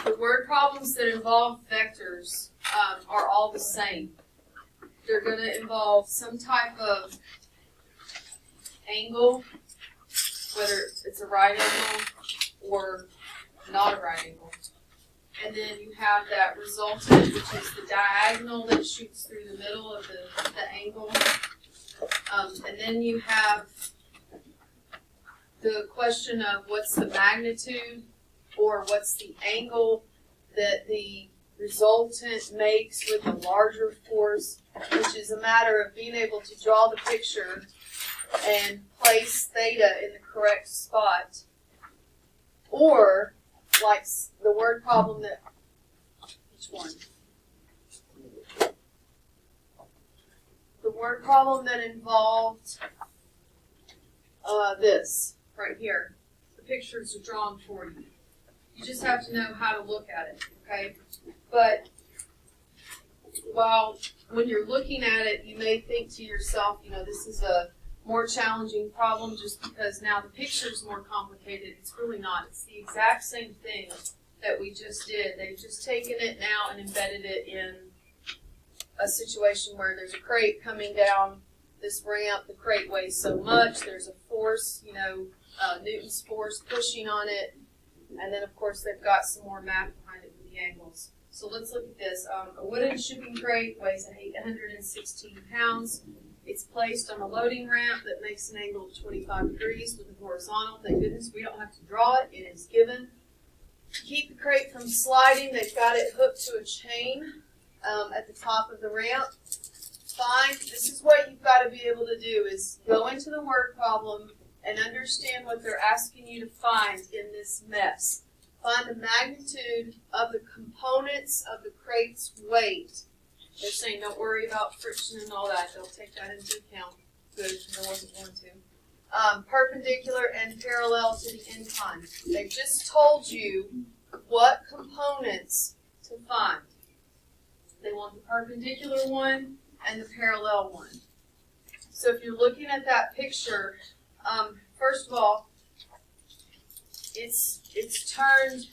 The word problems that involve vectors are all the same. They're going to involve some type of angle, whether it's a right angle or not a right angle. And then you have that resultant, which is the diagonal that shoots through the middle of the angle. And then you have the question of what's the magnitude or what's the angle that the resultant makes with a larger force, which is a matter of being able to draw the picture and place theta in the correct spot. Or, like the word problem that, which one? The word problem that involved this right here. The pictures are drawn for you. You just have to know how to look at it, okay? But when you're looking at it, you may think to yourself, this is a more challenging problem just because now the picture's more complicated. It's really not. It's the exact same thing that we just did. They've just taken it now and embedded it in a situation where there's a crate coming down this ramp. The crate weighs so much. There's a force, Newton's force pushing on it. And then, of course, they've got some more math behind it with the angles. So let's look at this. A wooden shipping crate weighs 816 pounds. It's placed on a loading ramp that makes an angle of 25 degrees with a horizontal. Thank goodness we don't have to draw it. It is given. To keep the crate from sliding, they've got it hooked to a chain at the top of the ramp. Fine. This is what you've got to be able to do is go into the word problem and understand what they're asking you to find in this mess. Find the magnitude of the components of the crate's weight. They're saying don't worry about friction and all that. They'll take that into account. Good, I wasn't going to. Perpendicular and parallel to the incline. They've just told you what components to find. They want the perpendicular one and the parallel one. So if you're looking at that picture, first of all, it's turned,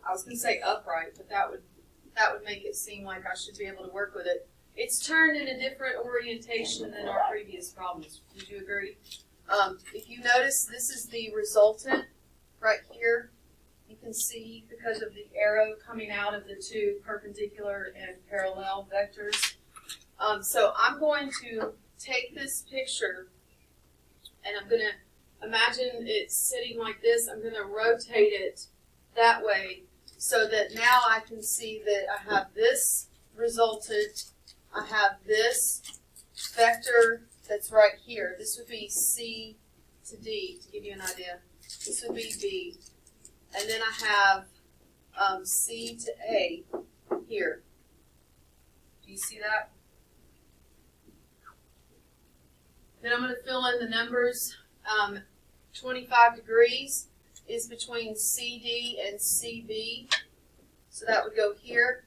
I was going to say upright, but that would make it seem like I should be able to work with it. It's turned in a different orientation than our previous problems. Would you agree? If you notice, this is the resultant right here. You can see because of the arrow coming out of the two perpendicular and parallel vectors. So I'm going to take this picture and I'm going to imagine it sitting like this. I'm going to rotate it that way so that now I can see that I have this resultant, I have this vector that's right here. This would be C to D, to give you an idea. This would be B. And then I have C to A here. Do you see that? Then I'm going to fill in the numbers. 25 degrees is between CD and CB. So that would go here.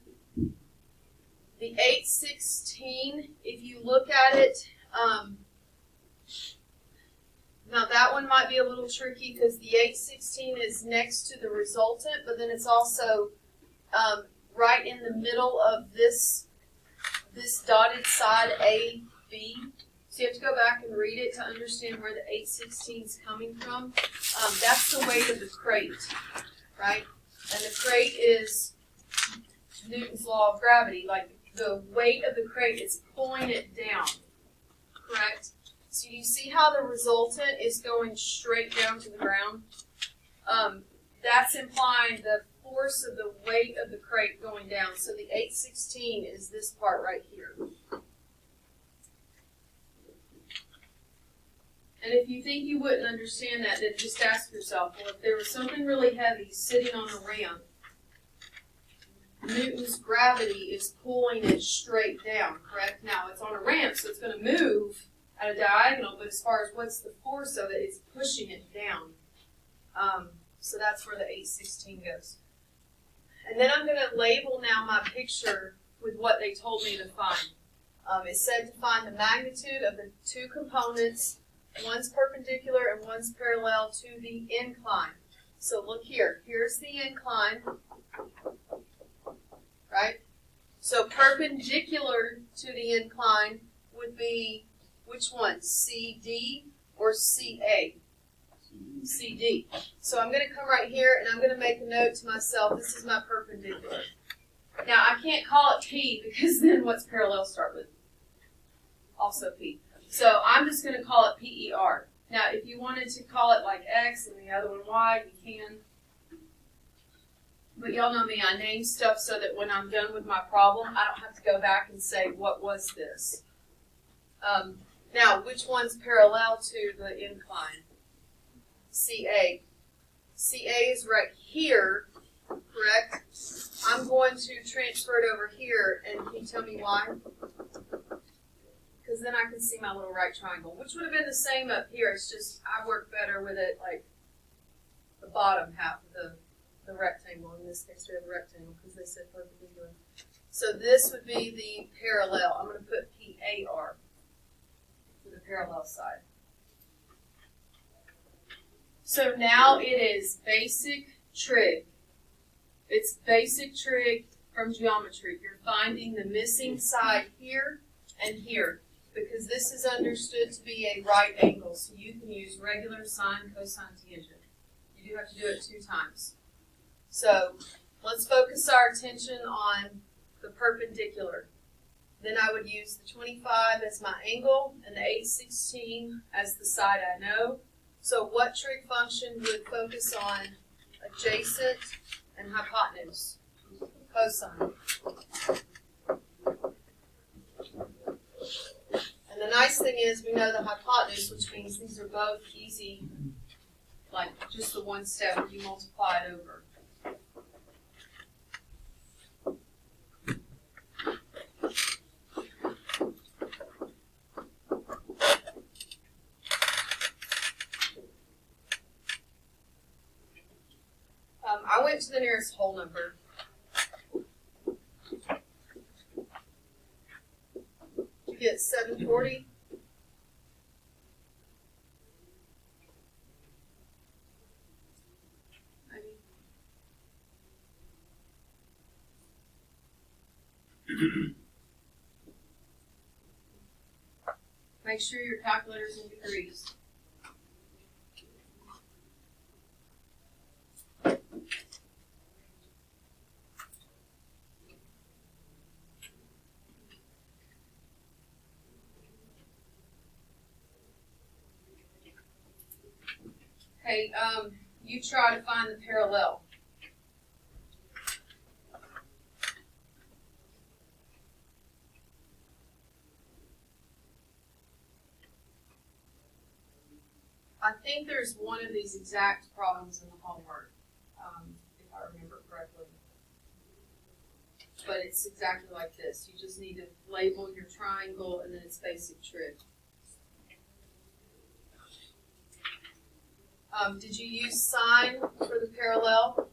The 816, if you look at it, now that one might be a little tricky because the 816 is next to the resultant, but then it's also right in the middle of this dotted side A, B. So you have to go back and read it to understand where the 816 is coming from. That's the weight of the crate, right? And the crate is Newton's law of gravity. Like the weight of the crate is pulling it down, correct? So you see how the resultant is going straight down to the ground? That's implying the force of the weight of the crate going down. So the 816 is this part right here. And if you think you wouldn't understand that, then just ask yourself, well, if there was something really heavy sitting on a ramp, Newton's gravity is pulling it straight down, correct? Now, it's on a ramp, so it's going to move at a diagonal, but as far as what's the force of it, it's pushing it down. So that's where the 816 goes. And then I'm going to label now my picture with what they told me to find. It said to find the magnitude of the two components. One's perpendicular and one's parallel to the incline. So look here. Here's the incline, right? So perpendicular to the incline would be which one? CD or CA? CD. So I'm going to come right here and I'm going to make a note to myself. This is my perpendicular. Now I can't call it P because then what's parallel start with? Also P. So I'm just going to call it PER. Now if you wanted to call it like X and the other one Y, you can. But y'all know me, I name stuff so that when I'm done with my problem, I don't have to go back and say, what was this? Now, which one's parallel to the incline? CA. CA is right here, correct? I'm going to transfer it over here, and can you tell me why? Because then I can see my little right triangle, which would have been the same up here. It's just I work better with it like the bottom half of the rectangle. In this case, we have a rectangle because they said perpendicular. So this would be the parallel. I'm going to put PAR for the parallel side. So now it is basic trig. It's basic trig from geometry. You're finding the missing side here and here because this is understood to be a right angle. So you can use regular sine, cosine, tangent. You do have to do it 2 times. So let's focus our attention on the perpendicular. Then I would use the 25 as my angle and the 816 as the side I know. So what trig function would focus on adjacent and hypotenuse? Cosine. And the nice thing is we know the hypotenuse, which means these are both easy, like just the one step where you multiply it over. I went to the nearest whole number. Did you get 740? Maybe. Make sure your calculator's in degrees. Okay, you try to find the parallel. I think there's one of these exact problems in the homework, if I remember correctly. But it's exactly like this. You just need to label your triangle and then it's basic trig. Did you use sine for the parallel?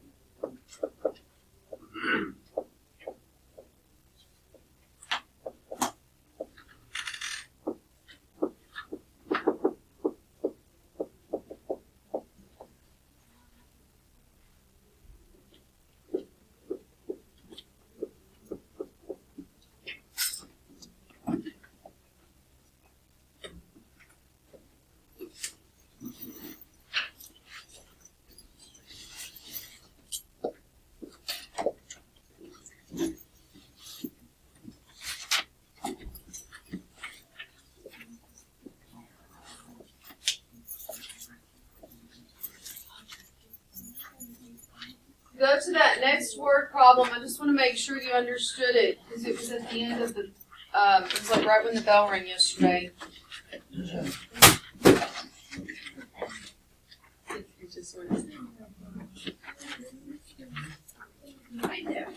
Go to that next word problem. I just want to make sure you understood it because it was at the end of the, it was like right when the bell rang yesterday. It just went. Right there.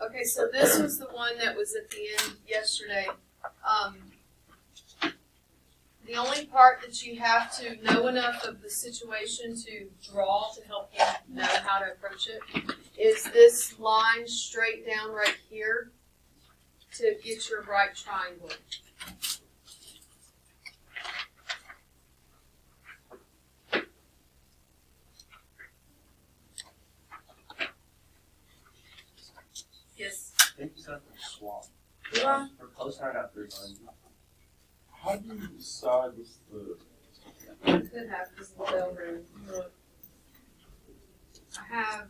Okay, so this was the one that was at the end yesterday. The only part that you have to know enough of the situation to draw to help you know how to approach it is this line straight down right here to get your right triangle. Yes. I think you said for swap. Yeah. For cosine at 390. How do you decide what's the? Could have this little room. I have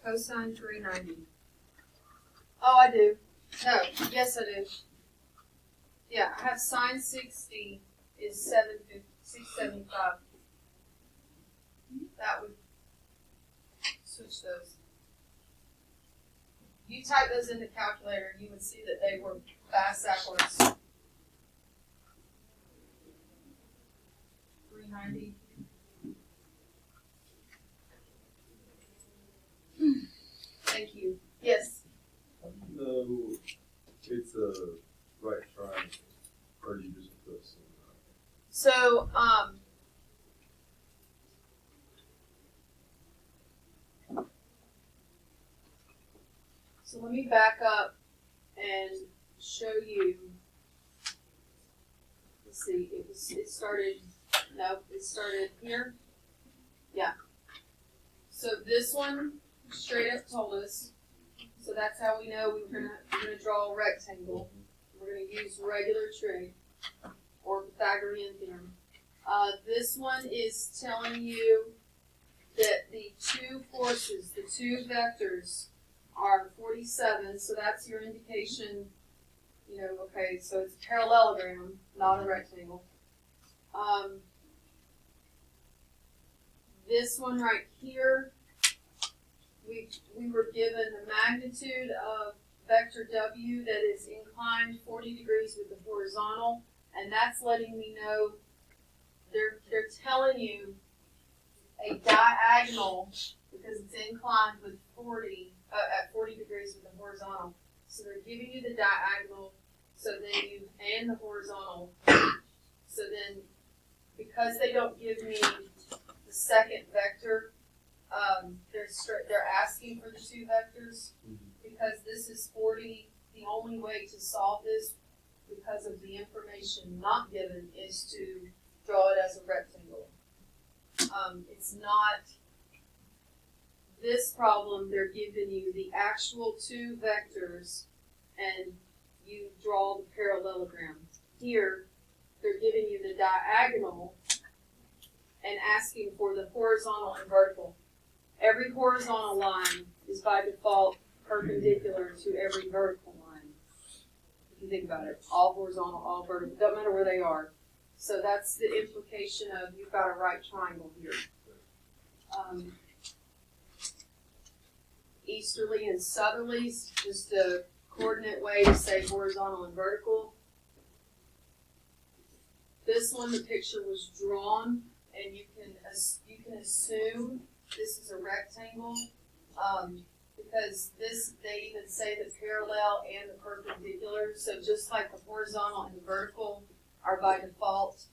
cosine 390. Oh, I do. No, yes, I do. Yeah, I have sine 60 is 675. That would switch those. You type those in the calculator, you would see that they were backwards. 390. Thank you. Yes. How do you know it's a right triangle, or do you just put some? So, so let me back up and show you. Let's see. It started here. Yeah. So this one straight up told us. So that's how we know we're gonna draw a rectangle. We're gonna use regular trig or Pythagorean theorem. This one is telling you that the two forces, the two vectors, are 47. So that's your indication. You know, okay. So it's a parallelogram, not a rectangle. This one right here, we were given the magnitude of vector W that is inclined 40 degrees with the horizontal, and that's letting me know they're telling you a diagonal because it's inclined with 40 at 40 degrees with the horizontal. So they're giving you the diagonal, so then and the horizontal. So then, because they don't give me the second vector, they're asking for the two vectors because this is 40. The only way to solve this, because of the information not given, is to draw it as a rectangle. It's not this problem. They're giving you the actual two vectors, and you draw the parallelogram. Here, they're giving you the diagonal and asking for the horizontal and vertical. Every horizontal line is by default perpendicular to every vertical line. If you think about it, all horizontal, all vertical, doesn't matter where they are. So that's the implication of you've got a right triangle here. Easterly and southerly is just a coordinate way to say horizontal and vertical. This one, the picture was drawn, and you can assume this is a rectangle because they even say the parallel and the perpendicular. So just like the horizontal and the vertical are by default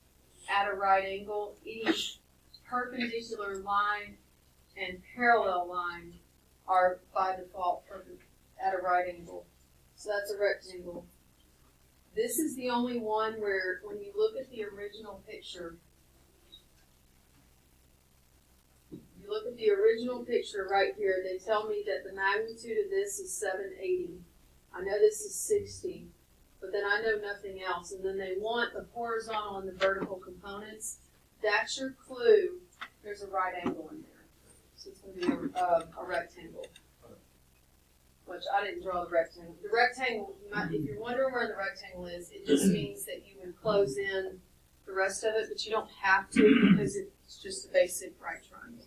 at a right angle, each perpendicular line and parallel line are by default at a right angle. So that's a rectangle. This is the only one where, when you look at the original picture, right here, they tell me that the magnitude of this is 780. I know this is 60, but then I know nothing else. And then they want the horizontal and the vertical components. That's your clue. There's a right angle in there. So it's going to be a rectangle. Which I didn't draw the rectangle. The rectangle, if you're wondering where the rectangle is, it just means that you would close in the rest of it, but you don't have to because it's just a basic right triangle.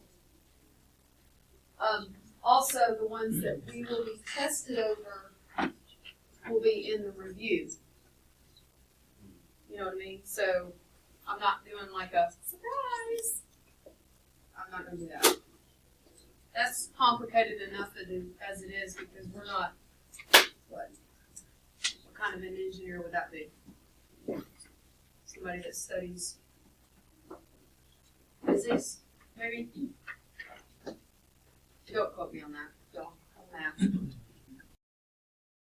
Also, the ones that we will be tested over will be in the review. You know what I mean? So I'm not doing like a surprise. I'm not going to do that. That's complicated enough as it is because we're not What kind of an engineer would that be? Somebody that studies physics, maybe? Don't quote me on that, y'all, on math.